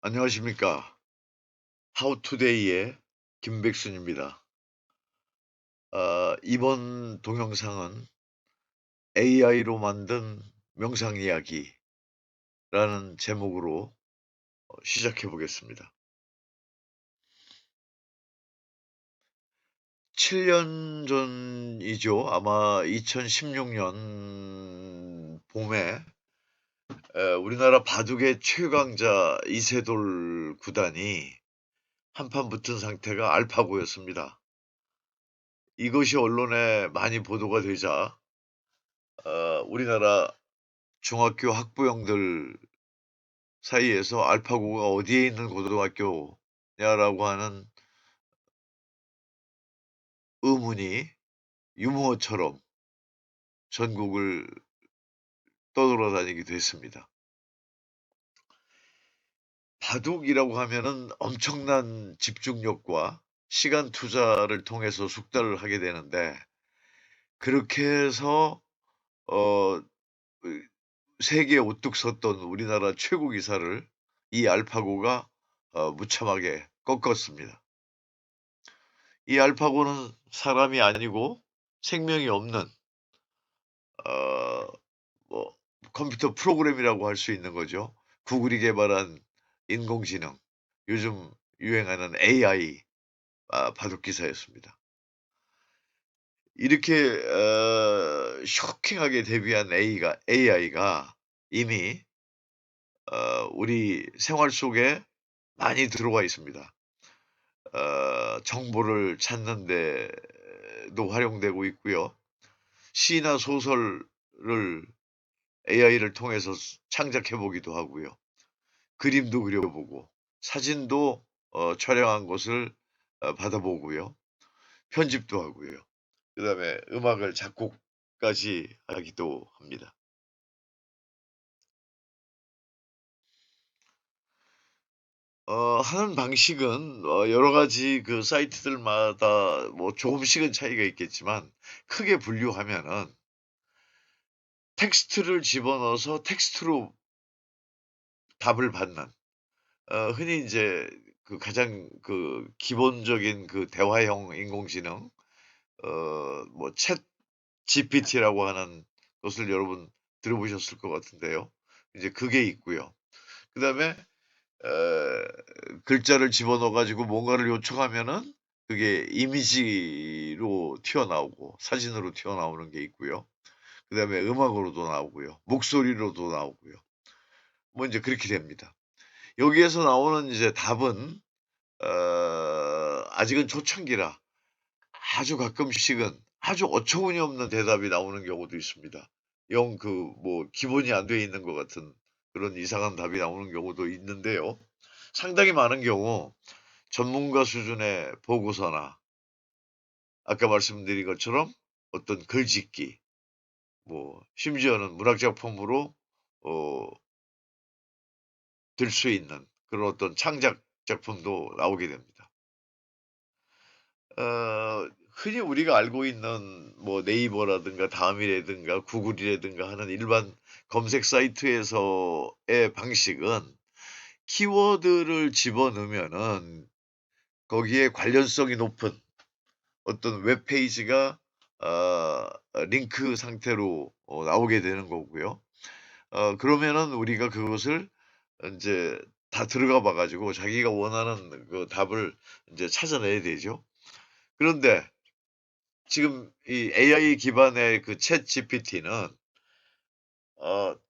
안녕하십니까. 하우투데이의 김백순입니다. 이번 동영상은 AI로 만든 명상 이야기라는 제목으로 시작해 보겠습니다. 7년 전이죠. 아마 2016년 봄에 우리나라 바둑의 최강자 이세돌 구단이 한판 붙은 상태가 알파고였습니다. 이것이 언론에 많이 보도가 되자 우리나라 중학교 학부형들 사이에서 알파고가 어디에 있는 고등학교냐라고 하는 의문이 유무어처럼 전국을 떠돌아다니기도 했습니다. 바둑이라고 하면은 엄청난 집중력과 시간 투자를 통해서 숙달을 하게 되는데, 그렇게 해서 어 세계에 우뚝 섰던 우리나라 최고 기사를 이 알파고가 무참하게 꺾었습니다. 이 알파고는 사람이 아니고 생명이 없는 어 뭐 컴퓨터 프로그램이라고 할 수 있는 거죠. 구글이 개발한 인공지능, 요즘 유행하는 AI 바둑 기사였습니다. 이렇게 쇼킹하게 데뷔한 AI가 이미 우리 생활 속에 많이 들어와 있습니다. 정보를 찾는 데도 활용되고 있고요. 시나 소설을 AI를 통해서 창작해 보기도 하고요. 그림도 그려보고 사진도 촬영한 것을 받아보고요. 편집도 하고요. 그다음에 음악을 작곡까지 하기도 합니다. 하는 방식은 여러 가지 그 사이트들마다 뭐 조금씩은 차이가 있겠지만, 크게 분류하면은 텍스트를 집어넣어서 텍스트로 답을 받는, 흔히 인제 그 가장 그 기본적인 그 대화형 인공지능, 뭐 챗 GPT라고 하는 것을 여러분 들어보셨을 것 같은데요. 이제 그게 있고요. 그다음에 글자를 집어넣어 가지고 뭔가를 요청하면은 그게 이미지로 튀어나오고 사진으로 튀어나오는 게 있고요. 그다음에 음악으로도 나오고요. 목소리로도 나오고요. 뭐 인제 그렇게 됩니다. 여기에서 나오는 이제 답은 아직은 초창기라 아주 가끔씩은 아주 어처구니 없는 대답이 나오는 경우도 있습니다. 영 그 뭐 기본이 안 돼 있는 것 같은 그런 이상한 답이 나오는 경우도 있는데요. 상당히 많은 경우 전문가 수준의 보고서나 아까 말씀드린 것처럼 어떤 글짓기, 뭐 심지어는 문학 작품으로 어 들 수 있는 그런 어떤 창작 작품도 나오게 됩니다. 흔히 우리가 알고 있는 뭐 네이버라든가 다음이라든가 구글이라든가 하는 일반 검색 사이트에서의 방식은 키워드를 집어넣으면은 거기에 관련성이 높은 어떤 웹페이지가 링크 상태로 나오게 되는 거고요. 그러면은 우리가 그것을 인제 다 들어가 봐 가지고 자기가 원하는 그 답을 인제 찾아내야 되죠. 그런데 지금 이 AI 기반의 그 챗GPT는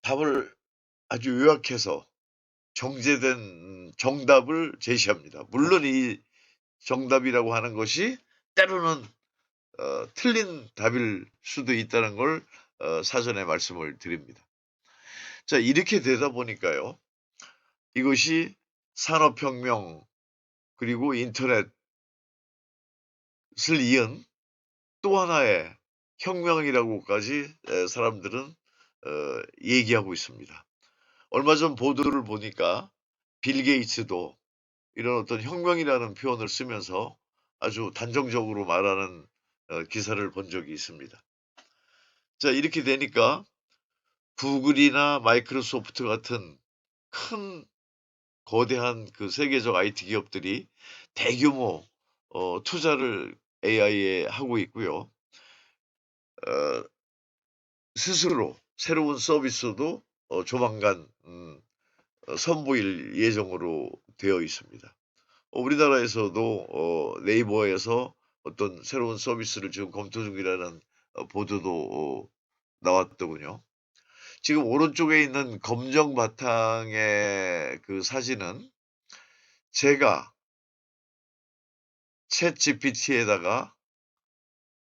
답을 아주 요약해서 정제된 정답을 제시합니다. 물론 이 정답이라고 하는 것이 때로는 틀린 답일 수도 있다는 걸 사전에 말씀을 드립니다. 자, 이렇게 되다 보니까요. 이것이 산업혁명 그리고 인터넷을 이은 또 하나의 혁명이라고까지 사람들은 얘기하고 있습니다. 얼마 전 보도를 보니까 빌 게이츠도 이런 어떤 혁명이라는 표현을 쓰면서 아주 단정적으로 말하는 기사를 본 적이 있습니다. 자, 이렇게 되니까 구글이나 마이크로소프트 같은 큰 거대한 그 세계적 IT 기업들이 대규모 투자를 AI에 하고 있고요. 스스로 새로운 서비스도 조만간 선보일 예정으로 되어 있습니다. 우리나라에서도 네이버에서 어떤 새로운 서비스를 지금 검토 중이라는 보도도 나왔더군요. 지금 오른쪽에 있는 검정 바탕의 그 사진은 제가 챗GPT에다가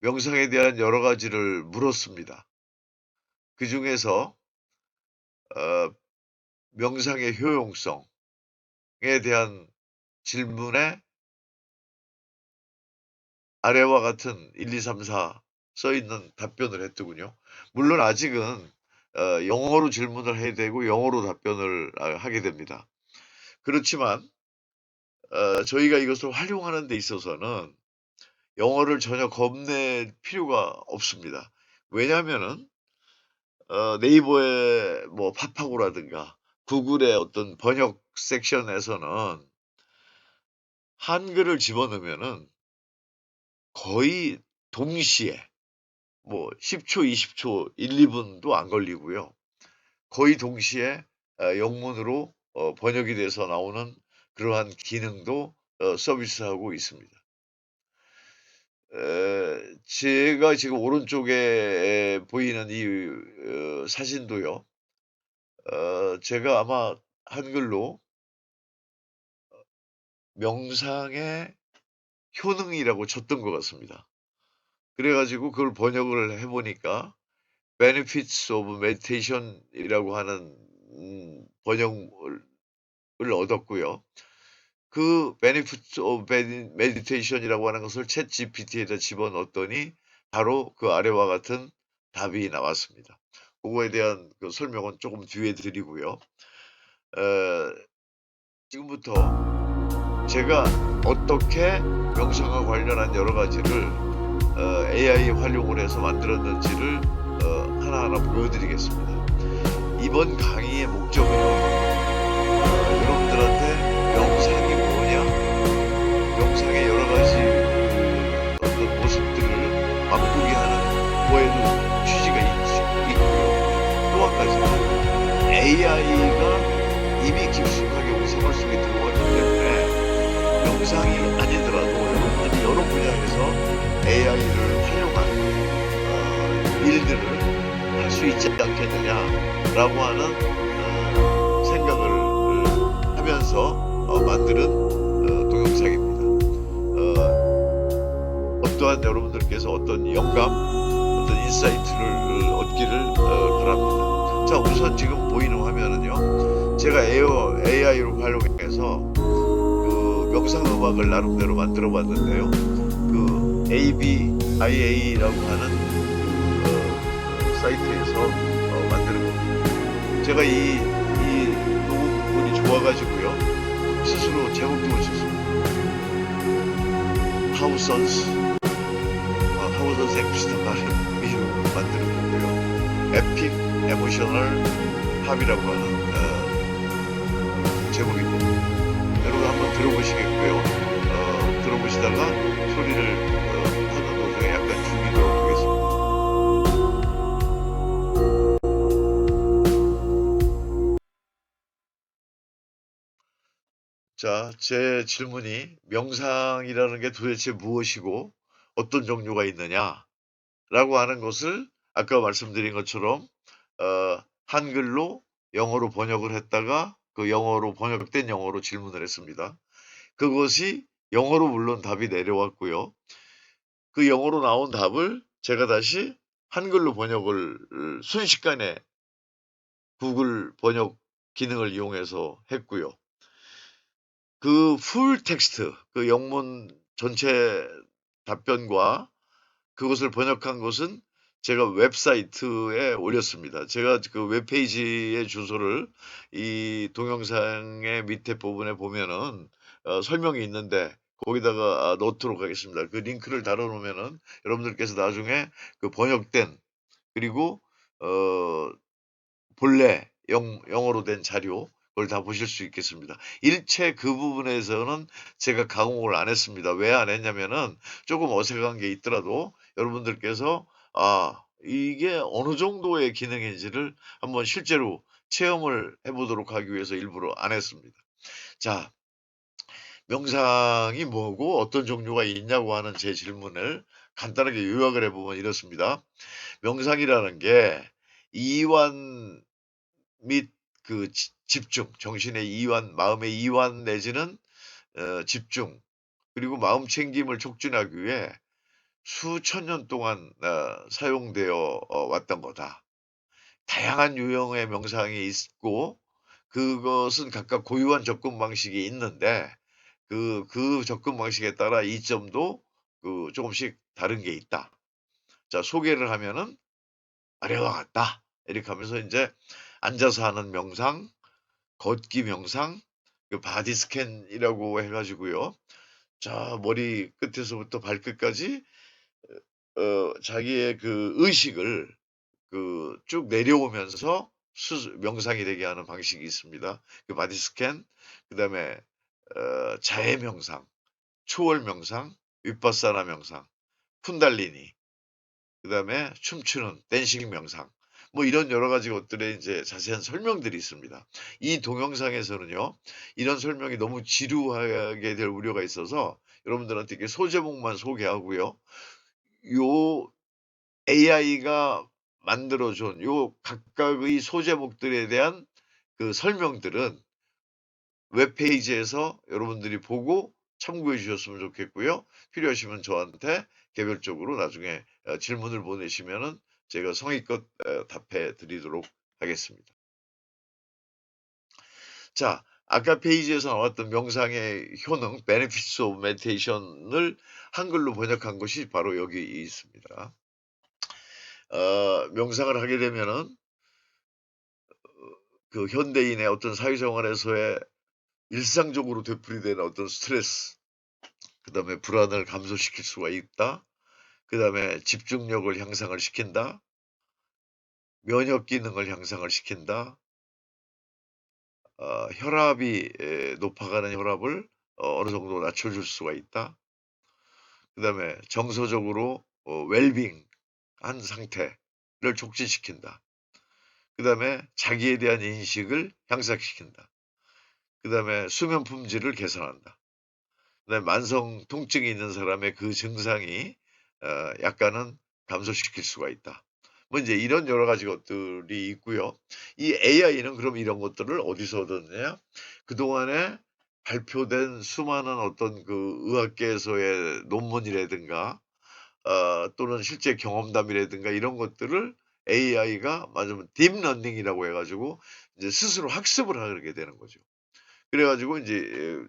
명상에 대한 여러 가지를 물었습니다. 그중에서 명상의 효용성에 대한 질문에 아래와 같은 1, 2, 3, 4 써 있는 답변을 했더군요. 물론 아직은 영어로 질문을 해야 되고 영어로 답변을 하게 됩니다. 그렇지만 저희가 이것을 활용하는 데 있어서는 영어를 전혀 겁낼 필요가 없습니다. 왜냐하면은 네이버의 뭐 파파고라든가 구글의 어떤 번역 섹션에서는 한글을 집어넣으면은 거의 동시에 뭐 10초, 20초, 1, 2분도 안 걸리고요. 거의 동시에 영문으로 번역이 돼서 나오는 그러한 기능도 서비스하고 있습니다. 제가 지금 오른쪽에 보이는 이 사진도요. 제가 아마 한글로 명상의 효능이라고 쳤던 것 같습니다. 그래 가지고 그걸 번역을 해 보니까 benefits of meditation 이라고 하는 번역을 얻었고요. 그 benefits of meditation 이라고 하는 것을 챗GPT에다 집어넣었더니 바로 그 아래와 같은 답이 나왔습니다. 그거에 대한 그 설명은 조금 뒤에 드리고요. 지금부터 제가 어떻게 명상과 관련한 여러 가지를 AI 활용을 해서 만들었는지를 하나하나 보여드리겠습니다. 이번 강의의 목적은요. 여러분들한테 명상이 뭐냐, 명상의 여러 가지 어떤 모습들을 맛보게 하는 거에도 취지가 있고요. 또 한 가지는 AI가 이미 깊숙하게 우리 생활 속에 들어왔기 때문에 명상이 아니더라도 여러분들이 여러 분야에서 AI를 활용한 일들을 할 수 있지 않겠느냐라고 하는 생각을 하면서 만드는 동영상입니다. 어떠한 여러분들께서 어떤 영감, 어떤 인사이트를 얻기를 바랍니다. 자, 우선 지금 보이는 화면은요. 제가 AI로 활용해서 그 명상 음악을 나름대로 만들어 봤는데요. 그 ABIA라고 하는 사이트에서 만드는 겁니다. 제가 이 부분이 좋아가지고요. 스스로 제목도 붙였습니다. 하우선스에 비슷한 이름으로 만드는 거고요. 에픽 에모셔널 팝이라고 하는 제목입니다. 여러분 한번 들어보시겠고요. 들어보시다가 소리를 하는 도중에 약간 죽이도록 하겠습니다. 자, 제 질문이 명상이라는 게 도대체 무엇이고 어떤 종류가 있느냐라고 하는 것을 아까 말씀드린 것처럼 한글로 영어로 번역을 했다가 그 영어로 번역된 영어로 질문을 했습니다. 그것이 영어로 물론 답이 내려왔고요. 그 영어로 나온 답을 제가 다시 한글로 번역을 순식간에 구글 번역 기능을 이용해서 했고요. 그 풀 텍스트, 그 영문 전체 답변과 그것을 번역한 것은 제가 웹사이트에 올렸습니다. 제가 그 웹페이지의 주소를 이 동영상의 밑에 부분에 보면은 설명이 있는데 거기다가 넣도록 하겠습니다. 그 링크를 달아 놓으면은 여러분들께서 나중에 그 번역된 그리고 본래 영어로 된 자료 그걸 다 보실 수 있겠습니다. 일체 그 부분에서는 제가 가공을 안 했습니다. 왜 안 했냐면은 조금 어색한 게 있더라도 여러분들께서 이게 어느 정도의 기능인지를 한번 실제로 체험을 해 보도록 하기 위해서 일부러 안 했습니다. 자, 명상이 뭐고 어떤 종류가 있냐고 하는 제 질문을 간단하게 요약을 해 보면 이렇습니다. 명상이라는 게 이완 및 그 집중, 정신의 이완, 마음의 이완 내지는 집중, 그리고 마음 챙김을 촉진하기 위해 수천 년 동안 사용되어 왔던 거다. 다양한 유형의 명상이 있고 그것은 각각 고유한 접근 방식이 있는데 그 접근 방식에 따라 이점도 조금씩 다른 게 있다. 자, 소개를 하면은 아래와 같다. 이렇게 하면서 이제 앉아서 하는 명상, 걷기 명상, 바디 스캔이라고 해 가지고요. 자, 머리 끝에서부터 발끝까지 자기의 그 의식을 쭉 내려오면서 명상이 되게 하는 방식이 있습니다. 바디 스캔, 그다음에 자해 명상, 초월 명상, 윗바사나 명상, 쿤달리니, 그다음에 춤추는 댄싱 명상, 뭐 이런 여러 가지 것들의 이제 자세한 설명들이 있습니다. 이 동영상에서는요, 이런 설명이 너무 지루하게 될 우려가 있어서 여러분들한테 이렇게 소제목만 소개하고요. 요 AI가 만들어준 요 각각의 소제목들에 대한 그 설명들은 웹페이지에서 여러분들이 보고 참고해 주셨으면 좋겠고요. 필요하시면 저한테 개별적으로 나중에 질문을 보내시면은 제가 성의껏 답해 드리도록 하겠습니다. 자, 아까 페이지에서 나왔던 명상의 효능, Benefits of Meditation을 한글로 번역한 것이 바로 여기 있습니다. 명상을 하게 되면은 그 현대인의 어떤 사회생활에서의 일상적으로 되풀이되는 어떤 스트레스, 그다음에 불안을 감소시킬 수가 있다. 그다음에 집중력을 향상을 시킨다. 면역 기능을 향상을 시킨다. 혈압이 높아가는 혈압을 어느 정도 낮춰줄 수가 있다. 그다음에 정서적으로 웰빙한 상태를 촉진시킨다. 그다음에 자기에 대한 인식을 향상시킨다. 그다음에 수면 품질을 개선한다. 그다음에 만성 통증이 있는 사람의 그 증상이 약간은 감소시킬 수가 있다. 뭐 이제 이런 여러 가지 것들이 있고요. 이 AI는 그럼 이런 것들을 어디서 얻었느냐? 그동안에 발표된 수많은 어떤 그 의학계에서의 논문이라든가 또는 실제 경험담이라든가 이런 것들을 AI가 말하자면 딥러닝이라고 해 가지고 이제 스스로 학습을 하게 되는 거죠. 그래 가지고 인제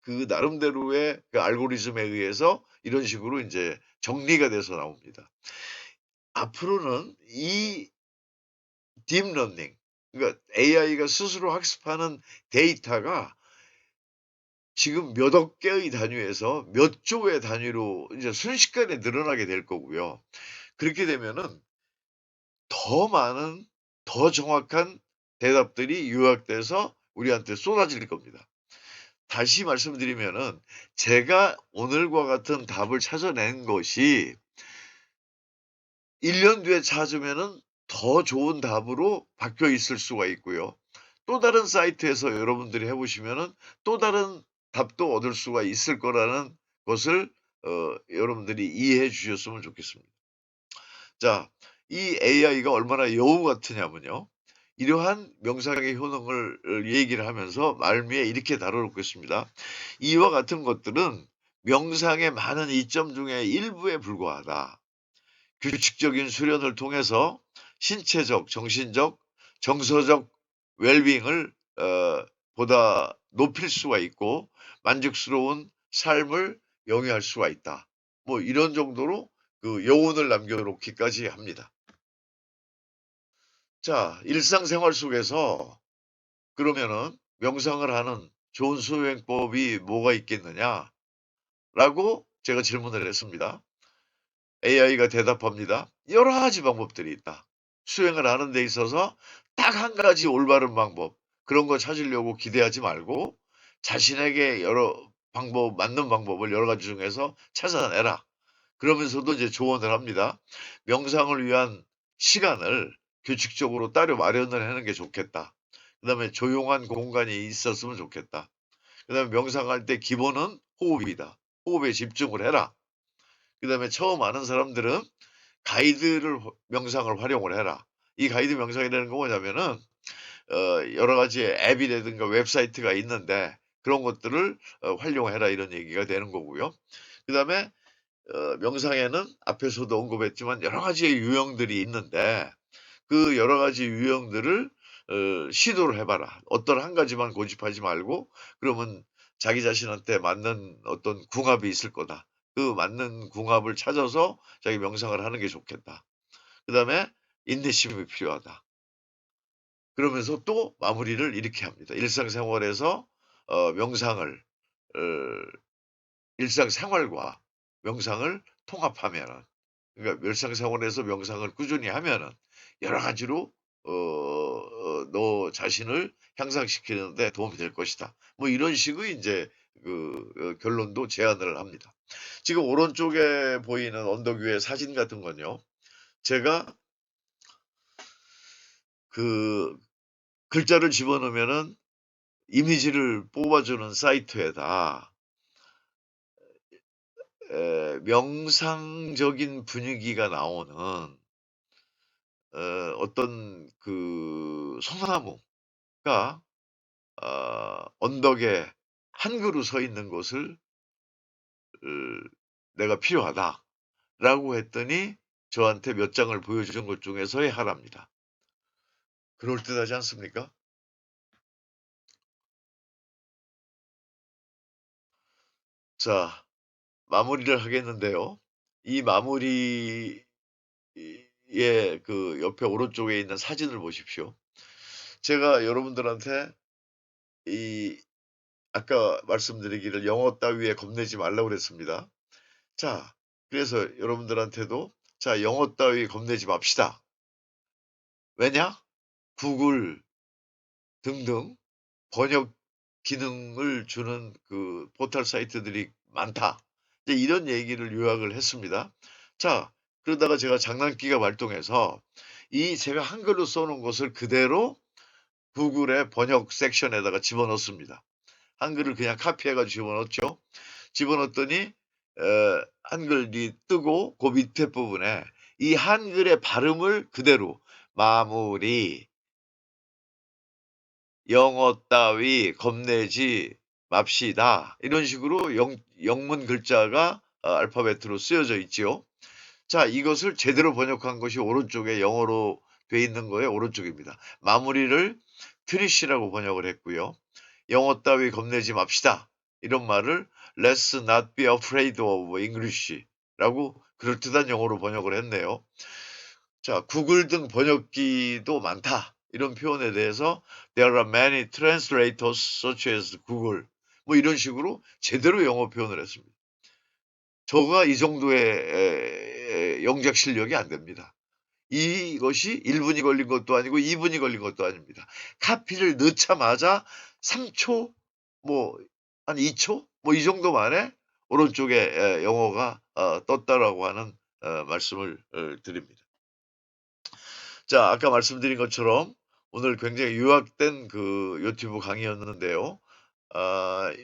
그 나름대로의 그 알고리즘에 의해서 이런 식으로 인제 정리가 돼서 나옵니다. 앞으로는 이 딥러닝, 그러니까 AI가 스스로 학습하는 데이터가 지금 몇 억 개의 단위에서 몇 조의 단위로 이제 순식간에 늘어나게 될 거고요. 그렇게 되면은 더 많은 더 정확한 대답들이 요약돼서 우리한테 쏟아질 겁니다. 다시 말씀드리면은 제가 오늘과 같은 답을 찾아낸 것이 1년 뒤에 찾으면은 더 좋은 답으로 바뀌어 있을 수가 있고요. 또 다른 사이트에서 여러분들이 해 보시면은 또 다른 답도 얻을 수가 있을 거라는 것을 여러분들이 이해해 주셨으면 좋겠습니다. 자, 이 AI가 얼마나 여우 같으냐면요. 이러한 명상의 효능을 얘기를 하면서 말미에 이렇게 다뤄놓겠습니다. 이와 같은 것들은 명상의 많은 이점 중에 일부에 불과하다. 규칙적인 수련을 통해서 신체적, 정신적, 정서적 웰빙을 보다 높일 수가 있고 만족스러운 삶을 영위할 수가 있다. 뭐 이런 정도로 그 여운을 남겨놓기까지 합니다. 자, 일상생활 속에서 그러면은 명상을 하는 좋은 수행법이 뭐가 있겠느냐라고 제가 질문을 했습니다. AI가 대답합니다. 여러 가지 방법들이 있다. 수행을 하는 데 있어서 딱 한 가지 올바른 방법. 그런 거 찾으려고 기대하지 말고 자신에게 맞는 방법을 여러 가지 중에서 찾아내라. 그러면서도 이제 조언을 합니다. 명상을 위한 시간을 규칙적으로 따로 마련을 하는 게 좋겠다. 그다음에 조용한 공간이 있었으면 좋겠다. 그다음에 명상할 때 기본은 호흡이다. 호흡에 집중을 해라. 그다음에 처음 아는 사람들은 명상을 활용을 해라. 이 가이드 명상이라는 건 뭐냐면은 여러 가지 앱이라든가 웹사이트가 있는데 그런 것들을 활용해라 이런 얘기가 되는 거고요. 그다음에 명상에는 앞에서도 언급했지만 여러 가지의 유형들이 있는데 그 여러 가지 유형들을 시도를 해 봐라. 어떤 한 가지만 고집하지 말고 그러면 자기 자신한테 맞는 어떤 궁합이 있을 거다. 그 맞는 궁합을 찾아서 자기 명상을 하는 게 좋겠다. 그다음에 인내심이 필요하다. 그러면서 또 마무리를 이렇게 합니다. 일상생활에서 명상을 어 일상생활과 명상을 통합하면은 그러니까 일상생활에서 명상을 꾸준히 하면은 여러 가지로 너 자신을 향상시키는 데 도움이 될 것이다. 뭐 이런 식의 인제 결론도 제안을 합니다. 지금 오른쪽에 보이는 언덕 위의 사진 같은 건요. 제가 그 글자를 집어넣으면은 이미지를 뽑아주는 사이트에다 명상적인 분위기가 나오는 어떤 소나무가 언덕에 한 그루 서 있는 곳을 내가 필요하다라고 했더니 저한테 몇 장을 보여준 것 중에서의 하나입니다. 그럴듯하지 않습니까? 자, 마무리를 하겠는데요. 이 마무리의 그 옆에 오른쪽에 있는 사진을 보십시오. 제가 여러분들한테 이 아까 말씀드리기를 영어 따위에 겁내지 말라고 그랬습니다. 자, 그래서 여러분들한테도 자, 영어 따위 겁내지 맙시다. 왜냐? 구글 등등 번역 기능을 주는 그 포털 사이트들이 많다. 이제 이런 얘기를 요약을 했습니다. 자, 그러다가 제가 장난기가 발동해서 이 제가 한글로 써놓은 것을 그대로 구글의 번역 섹션에다가 집어넣습니다. 한글을 그냥 카피해가지고 집어넣었죠. 집어넣었더니 한글이 뜨고 그 밑에 부분에 이 한글의 발음을 그대로 마무리, 영어 따위 겁내지 맙시다. 이런 식으로 영문 글자가 알파벳으로 쓰여져 있지요. 자, 이것을 제대로 번역한 것이 오른쪽에 영어로 돼 있는 거에 오른쪽입니다. 마무리를 finish라고 번역을 했고요. 영어 따위 겁내지 맙시다. 이런 말을 Let's not be afraid of English라고 그럴듯한 영어로 번역을 했네요. 자, 구글 등 번역기도 많다. 이런 표현에 대해서 There are many translators such as Google. 뭐 이런 식으로 제대로 영어 표현을 했습니다. 저가 이 정도의 영작 실력이 안 됩니다. 이것이 1분이 걸린 것도 아니고 2분이 걸린 것도 아닙니다. 카피를 넣자마자 3초, 뭐, 한 2초? 뭐 이 정도 만에 오른쪽에 영어가 떴다라고 하는 말씀을 드립니다. 자, 아까 말씀드린 것처럼 오늘 굉장히 요약된 그 유튜브 강의였는데요.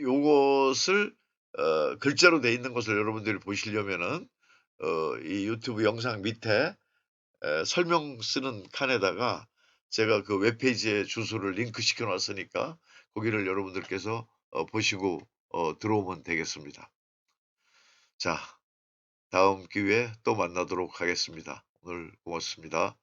요것을 글자로 돼 있는 것을 여러분들이 보시려면은 이 유튜브 영상 밑에 설명 쓰는 칸에다가 제가 그 웹페이지에 주소를 링크 시켜 놨으니까 거기를 여러분들께서 보시고 들어오면 되겠습니다. 자, 다음 기회에 또 만나도록 하겠습니다. 오늘 고맙습니다.